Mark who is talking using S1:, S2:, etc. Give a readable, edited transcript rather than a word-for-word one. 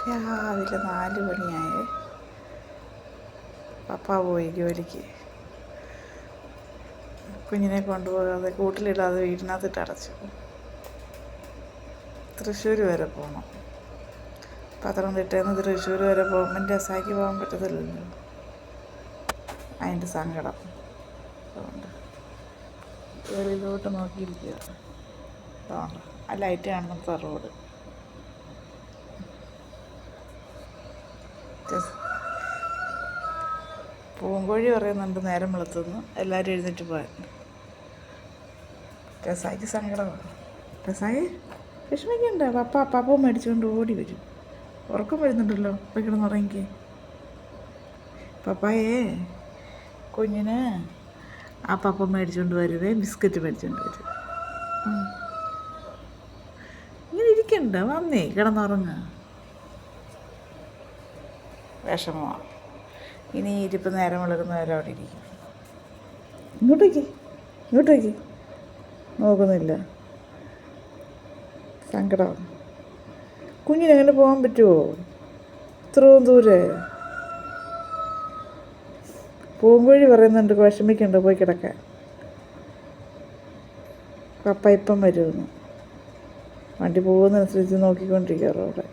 S1: രാവിലെ 4 മണിയായേ. പപ്പ പോയി ജോലിക്ക്. കുഞ്ഞിനെ കൊണ്ടുപോകാതെ കൂട്ടിലിടാതെ വീടിനകത്തിട്ട് അടച്ചു. തൃശ്ശൂർ വരെ പോകണം. പത്തനംതിട്ടയിൽ നിന്ന് തൃശ്ശൂർ വരെ പോകുമ്പോൾ രസാക്കി പോകാൻ പറ്റത്തില്ലല്ലോ. അതിൻ്റെ സങ്കടം അതുകൊണ്ട് വെളിയിലോട്ട് നോക്കിയിരിക്കുക. അതുകൊണ്ട് ആ ലൈറ്റ് കാണുന്ന റോഡ്. പൂങ്കോഴി പറയുന്നുണ്ട് നേരം വെളുത്തുനിന്ന് എല്ലാവരും എഴുന്നേറ്റ് പോകാൻ. രസായിക്ക് സങ്കടമാണ്. രസായി വിഷമിക്കണ്ട. പപ്പ മേടിച്ചുകൊണ്ട് ഓടി വരും. ഉറക്കം വരുന്നുണ്ടല്ലോ. പോയി കിടന്നുറങ്ങിക്ക്. പപ്പായേ കുഞ്ഞിന് ആ പപ്പ മേടിച്ചുകൊണ്ട് വരുവേ. ബിസ്ക്കറ്റ് മേടിച്ചുകൊണ്ട് വരും. ഇങ്ങനെ ഇരിക്കണ്ട. വന്നേ കിടന്നുറങ്ങുക. വിഷമമാണ്. ഇനി ഇരിപ്പ് നേരം വെളുക്കുന്നവരെ അവിടെ ഇരിക്കും. ഇങ്ങോട്ടേക്ക് നോക്കുന്നില്ല. സങ്കടമാണ്. കുഞ്ഞിനെങ്ങനെ പോകാൻ പറ്റുമോ ഇത്രയും ദൂരെ? പൂങ്കോഴി പറയുന്നുണ്ട് വിഷമിക്കണ്ട, പോയി കിടക്കാൻ. പപ്പ ഇപ്പം വരുമെന്ന്. വണ്ടി പോകുന്നതനുസരിച്ച് നോക്കിക്കൊണ്ടിരിക്കുക റോഡ്.